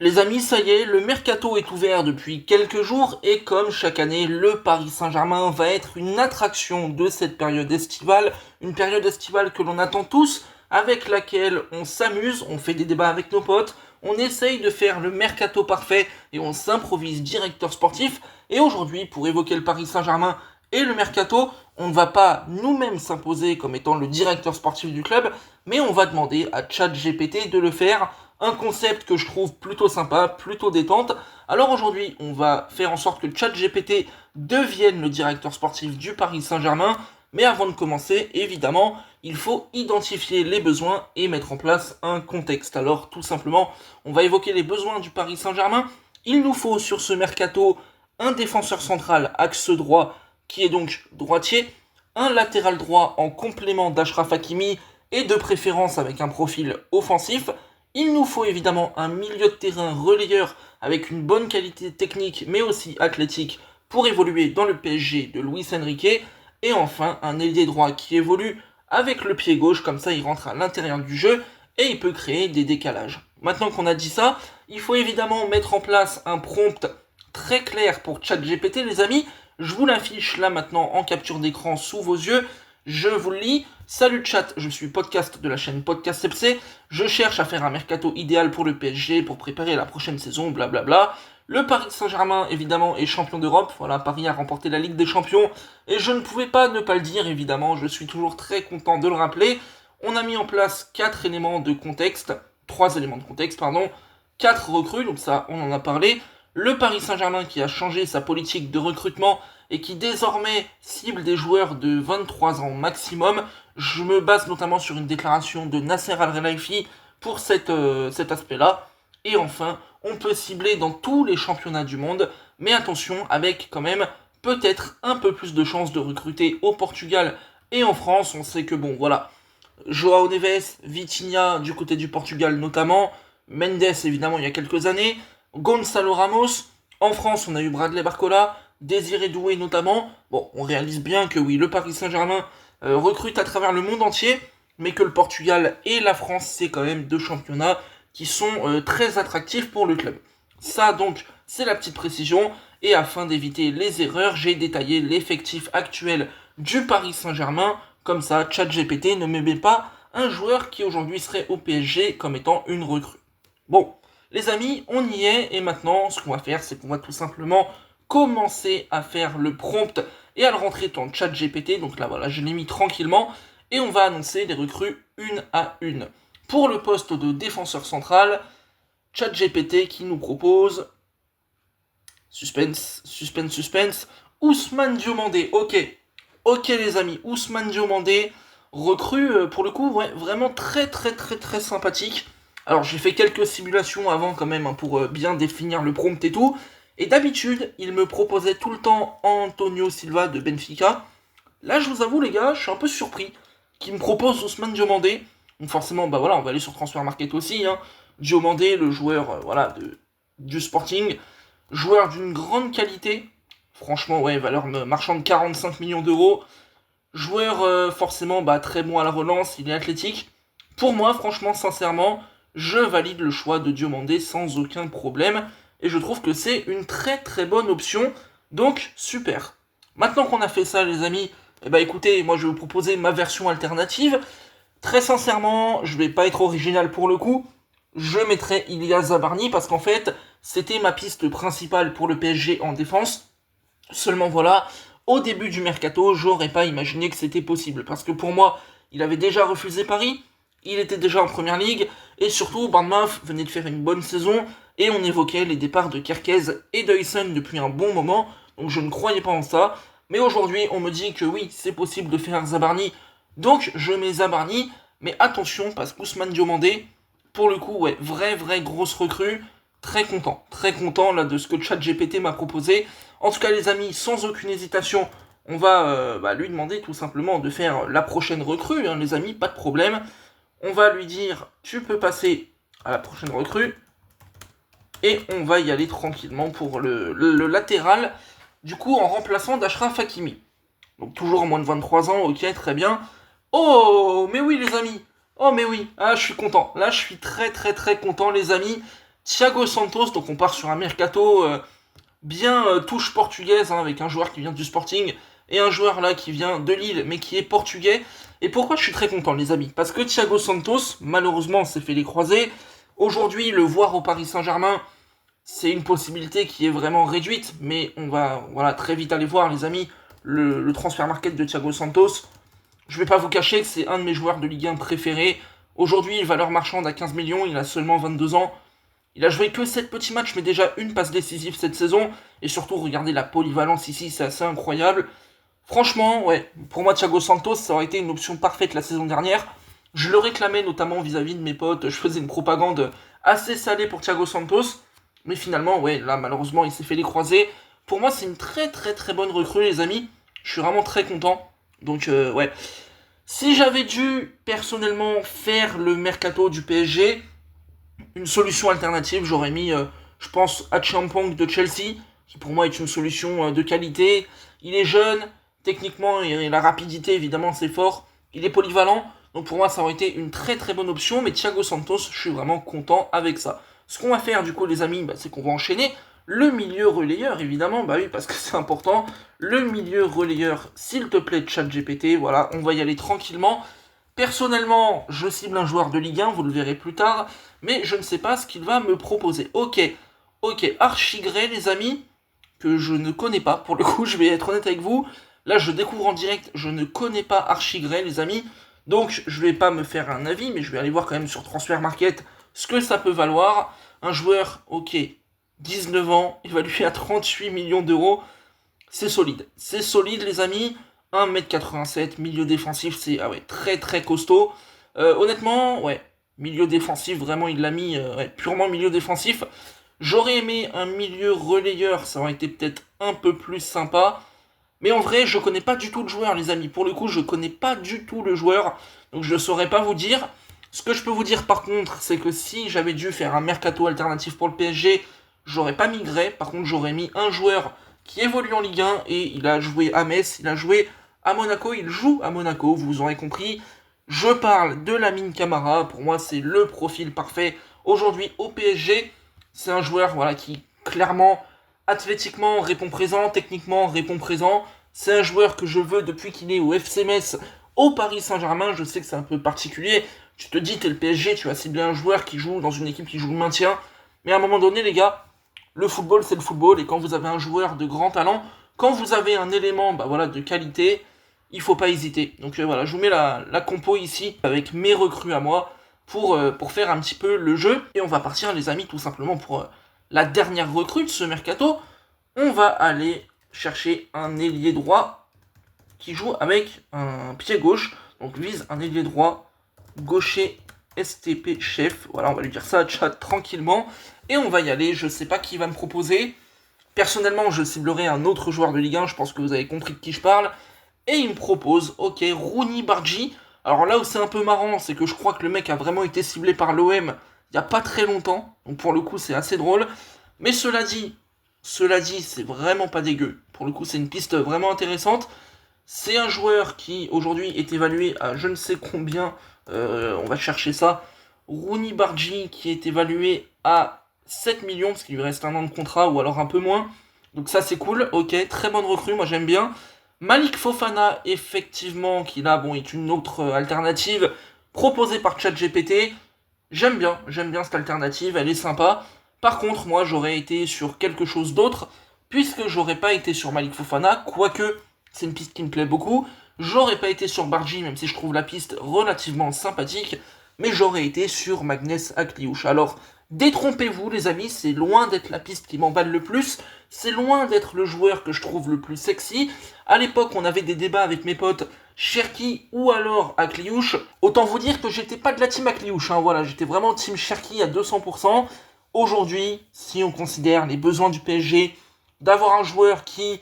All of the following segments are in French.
Les amis, ça y est, le mercato est ouvert depuis quelques jours et comme chaque année, le Paris Saint-Germain va être une attraction de cette période estivale, une période estivale que l'on attend tous, avec laquelle on s'amuse, on fait des débats avec nos potes, on essaye de faire le mercato parfait et on s'improvise directeur sportif. Et aujourd'hui, pour évoquer le Paris Saint-Germain et le mercato, on ne va pas nous-mêmes s'imposer comme étant le directeur sportif du club, mais on va demander à ChatGPT de le faire, un concept que je trouve plutôt sympa, plutôt détente. Alors aujourd'hui, on va faire en sorte que ChatGPT devienne le directeur sportif du Paris Saint-Germain. Mais avant de commencer, évidemment, il faut identifier les besoins et mettre en place un contexte. Alors tout simplement, on va évoquer les besoins du Paris Saint-Germain. Il nous faut sur ce mercato un défenseur central axe droit qui est donc droitier, un latéral droit en complément d'Achraf Hakimi et de préférence avec un profil offensif. Il nous faut évidemment un milieu de terrain relayeur avec une bonne qualité technique mais aussi athlétique pour évoluer dans le PSG de Luis Enrique. Et enfin un ailier droit qui évolue avec le pied gauche, comme ça il rentre à l'intérieur du jeu et il peut créer des décalages. Maintenant qu'on a dit ça, il faut évidemment mettre en place un prompt très clair pour ChatGPT les amis. Je vous l'affiche là maintenant en capture d'écran sous vos yeux. Je vous le lis. Salut chat, je suis podcast de la chaîne Podcast FC. Je cherche à faire un mercato idéal pour le PSG pour préparer la prochaine saison, blablabla. Le Paris Saint-Germain, évidemment, est champion d'Europe. Voilà, Paris a remporté la Ligue des Champions. Et je ne pouvais pas ne pas le dire, évidemment. Je suis toujours très content de le rappeler. On a mis en place 4 éléments de contexte. 3 éléments de contexte, pardon. 4 recrues, donc ça, on en a parlé. Le Paris Saint-Germain qui a changé sa politique de recrutement et qui désormais cible des joueurs de 23 ans maximum. Je me base notamment sur une déclaration de Nasser Al-Khelaifi pour cet aspect-là. Et enfin, on peut cibler dans tous les championnats du monde, mais attention, avec quand même peut-être un peu plus de chances de recruter au Portugal et en France. On sait que bon, voilà, Joao Neves, Vitinha du côté du Portugal notamment, Mendes évidemment il y a quelques années, Gonzalo Ramos, en France on a eu Bradley Barcola, Désiré Doué notamment. Bon, on réalise bien que oui, le Paris Saint-Germain recrute à travers le monde entier, mais que le Portugal et la France, c'est quand même deux championnats qui sont très attractifs pour le club. Ça donc, c'est la petite précision, et afin d'éviter les erreurs, j'ai détaillé l'effectif actuel du Paris Saint-Germain, comme ça ChatGPT ne me met pas un joueur qui aujourd'hui serait au PSG comme étant une recrue. Bon, les amis, on y est, et maintenant, ce qu'on va faire, c'est qu'on va tout simplement commencer à faire le prompt et à le rentrer dans ChatGPT. Donc là, voilà, je l'ai mis tranquillement, et on va annoncer les recrues une à une. Pour le poste de défenseur central, ChatGPT qui nous propose, suspense, Ousmane Diomandé. Ok les amis, Ousmane Diomandé, recrue pour le coup, ouais, vraiment très sympathique. Alors j'ai fait quelques simulations avant quand même pour bien définir le prompt et tout. Et d'habitude, il me proposait tout le temps Antonio Silva de Benfica. Là, je vous avoue les gars, je suis un peu surpris qu'il me propose Ousmane Diomandé. Donc forcément, bah voilà, on va aller sur Transfer Market aussi. Hein. Diomandé, le joueur voilà, du Sporting, joueur d'une grande qualité. Franchement, ouais, valeur marchande 45 millions d'euros. Joueur forcément très bon à la relance, il est athlétique. Pour moi, franchement, sincèrement, je valide le choix de Diomandé sans aucun problème. Et je trouve que c'est une très bonne option. Donc, super. Maintenant qu'on a fait ça, les amis, eh ben écoutez, moi je vais vous proposer ma version alternative. Très sincèrement, je vais pas être original pour le coup. Je mettrai Ilia Zabarni parce qu'en fait, c'était ma piste principale pour le PSG en défense. Seulement voilà, au début du mercato, j'aurais pas imaginé que c'était possible. Parce que pour moi, il avait déjà refusé Paris, il était déjà en première ligue, et surtout, Bournemouth venait de faire une bonne saison, et on évoquait les départs de Kerkez et d'Huysen depuis un bon moment, donc je ne croyais pas en ça. Mais aujourd'hui, on me dit que oui, c'est possible de faire Zabarni, donc je mets Zabarni, mais attention, parce qu'Ousmane Diomandé, pour le coup, ouais, vraie grosse recrue, très content là de ce que ChatGPT m'a proposé. En tout cas, les amis, sans aucune hésitation, on va lui demander tout simplement de faire la prochaine recrue, hein, les amis, pas de problème. On va lui dire, tu peux passer à la prochaine recrue, et on va y aller tranquillement pour le latéral, du coup en remplaçant d'Achraf Hakimi. Donc toujours en moins de 23 ans, ok, très bien. Oh, mais oui les amis, oh mais oui, ah je suis content, là je suis très content les amis. Thiago Santos, donc on part sur un mercato bien touche portugaise, hein, avec un joueur qui vient du Sporting et un joueur là qui vient de Lille mais qui est portugais. Et pourquoi je suis très content les amis? Parce que Thiago Santos, malheureusement, s'est fait les croisés. Aujourd'hui, le voir au Paris Saint-Germain, c'est une possibilité qui est vraiment réduite, mais on va voilà, très vite aller voir les amis le transfert market de Thiago Santos. Je vais pas vous cacher que c'est un de mes joueurs de Ligue 1 préférés. Aujourd'hui, valeur marchande à 15 millions, il a seulement 22 ans. Il a joué que 7 petits matchs, mais déjà une passe décisive cette saison. Et surtout, regardez la polyvalence ici, c'est assez incroyable. Franchement, ouais, pour moi, Thiago Santos, ça aurait été une option parfaite la saison dernière. Je le réclamais notamment vis-à-vis de mes potes. Je faisais une propagande assez salée pour Thiago Santos. Mais finalement, ouais, là, malheureusement, il s'est fait les croisés. Pour moi, c'est une très très très bonne recrue, les amis. Je suis vraiment très content. Donc, ouais. Si j'avais dû personnellement faire le mercato du PSG, une solution alternative, j'aurais mis, je pense, Achampong de Chelsea, qui pour moi est une solution de qualité. Il est jeune, techniquement, et la rapidité, évidemment, c'est fort. Il est polyvalent, donc pour moi, ça aurait été une très très bonne option. Mais Thiago Santos, je suis vraiment content avec ça. Ce qu'on va faire, du coup, les amis, bah, c'est qu'on va enchaîner le milieu relayeur, évidemment. Bah oui, parce que c'est important. Le milieu relayeur, s'il te plaît, ChatGPT, voilà, on va y aller tranquillement. Personnellement, je cible un joueur de Ligue 1, vous le verrez plus tard, mais je ne sais pas ce qu'il va me proposer. Ok, Archigray, les amis, que je ne connais pas, pour le coup, je vais être honnête avec vous. Là, je découvre en direct, je ne connais pas Archigray, les amis, donc je vais pas me faire un avis, mais je vais aller voir quand même sur Transfer Market ce que ça peut valoir. Un joueur, ok, 19 ans, évalué à 38 millions d'euros, c'est solide, les amis. 1m87, milieu défensif, c'est ah ouais, très très costaud. Honnêtement, ouais, milieu défensif, vraiment, il l'a mis ouais, purement milieu défensif. J'aurais aimé un milieu relayeur, ça aurait été peut-être un peu plus sympa. Mais en vrai, je connais pas du tout le joueur, les amis. Pour le coup, je connais pas du tout le joueur. Donc je saurais pas vous dire. Ce que je peux vous dire par contre, c'est que si j'avais dû faire un mercato alternatif pour le PSG, j'aurais pas migré. Par contre, j'aurais mis un joueur qui évolue en Ligue 1 et il a joué à Metz, il a joué à Monaco, il joue à Monaco, vous aurez compris. Je parle de Lamine Camara. Pour moi, c'est le profil parfait aujourd'hui au PSG. C'est un joueur voilà, qui clairement athlétiquement répond présent, techniquement répond présent. C'est un joueur que je veux depuis qu'il est au FC Metz, au Paris Saint-Germain. Je sais que c'est un peu particulier. Tu te dis, t'es le PSG, tu vas cibler un joueur qui joue dans une équipe qui joue le maintien. Mais à un moment donné, les gars, le football, c'est le football. Et quand vous avez un joueur de grand talent, quand vous avez un élément bah, voilà, de qualité, il faut pas hésiter. Donc voilà, je vous mets la compo ici avec mes recrues à moi pour faire un petit peu le jeu. Et on va partir, les amis, tout simplement pour la dernière recrue de ce mercato. On va aller chercher un ailier droit qui joue avec un pied gauche. Donc vise un ailier droit gaucher STP chef. Voilà, on va lui dire ça à chat tranquillement. Et on va y aller, je sais pas qui va me proposer. Personnellement, je ciblerai un autre joueur de Ligue 1, je pense que vous avez compris de qui je parle. Et il me propose, ok, Rooney Bargi. Alors là où c'est un peu marrant, c'est que je crois que le mec a vraiment été ciblé par l'OM il n'y a pas très longtemps. Donc pour le coup, c'est assez drôle. Mais cela dit, c'est vraiment pas dégueu. Pour le coup, c'est une piste vraiment intéressante. C'est un joueur qui aujourd'hui est évalué à je ne sais combien. On va chercher ça. Rooney Bargi qui est évalué à 7 millions parce qu'il lui reste un an de contrat ou alors un peu moins. Donc ça c'est cool. Ok, très bonne recrue, moi j'aime bien. Malik Fofana, effectivement, qui là bon, est une autre alternative proposée par ChatGPT. J'aime bien cette alternative, elle est sympa. Par contre, moi j'aurais été sur quelque chose d'autre, puisque j'aurais pas été sur Malik Fofana, quoique c'est une piste qui me plaît beaucoup. J'aurais pas été sur Bargi, même si je trouve la piste relativement sympathique, mais j'aurais été sur Magnès Akliouche. Alors, détrompez-vous les amis, c'est loin d'être la piste qui m'emballe le plus, c'est loin d'être le joueur que je trouve le plus sexy. À l'époque, on avait des débats avec mes potes, Cherki ou alors Akliouche. Autant vous dire que j'étais pas de la team Akliouche, hein, voilà, j'étais vraiment team Cherki à 200%. Aujourd'hui, si on considère les besoins du PSG, d'avoir un joueur qui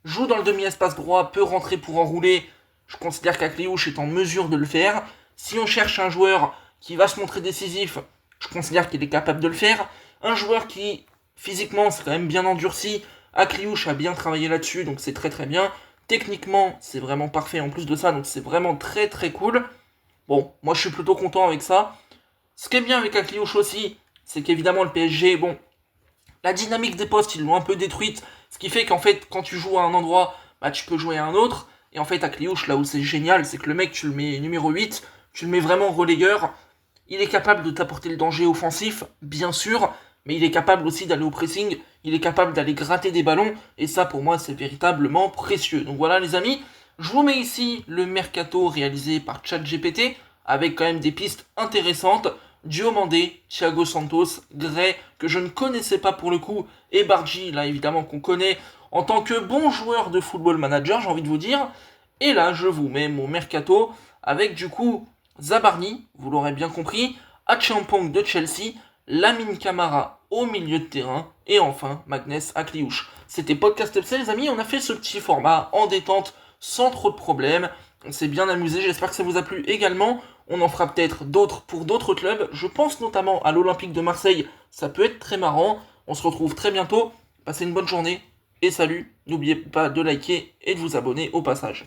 joue dans le demi-espace droit, peut rentrer pour enrouler, je considère qu'Akliouche est en mesure de le faire. Si on cherche un joueur qui va se montrer décisif, je considère qu'il est capable de le faire. Un joueur qui, physiquement, c'est quand même bien endurci. Akliouche a bien travaillé là-dessus, donc c'est très très bien. Techniquement, c'est vraiment parfait en plus de ça, donc c'est vraiment très très cool. Bon, moi je suis plutôt content avec ça. Ce qui est bien avec Akliouche aussi, c'est qu'évidemment le PSG, bon, la dynamique des postes, ils l'ont un peu détruite, ce qui fait qu'en fait, quand tu joues à un endroit, bah tu peux jouer à un autre, et en fait à Cliouche, là où c'est génial, c'est que le mec, tu le mets numéro 8, tu le mets vraiment relayeur, il est capable de t'apporter le danger offensif, bien sûr, mais il est capable aussi d'aller au pressing, il est capable d'aller gratter des ballons, et ça pour moi c'est véritablement précieux. Donc voilà les amis, je vous mets ici le mercato réalisé par ChatGPT, avec quand même des pistes intéressantes. Diomandé, Thiago Santos, Gray, que je ne connaissais pas pour le coup, et Bargi, là évidemment qu'on connaît en tant que bon joueur de football manager, j'ai envie de vous dire. Et là, je vous mets mon mercato avec du coup Zabarni, vous l'aurez bien compris, Achampong de Chelsea, Lamine Camara au milieu de terrain, et enfin Magnès à Cliouche. C'était Podcast FC les amis, on a fait ce petit format en détente, sans trop de problèmes. On s'est bien amusé, j'espère que ça vous a plu également. On en fera peut-être d'autres pour d'autres clubs. Je pense notamment à l'Olympique de Marseille, ça peut être très marrant. On se retrouve très bientôt. Passez une bonne journée et salut. N'oubliez pas de liker et de vous abonner au passage.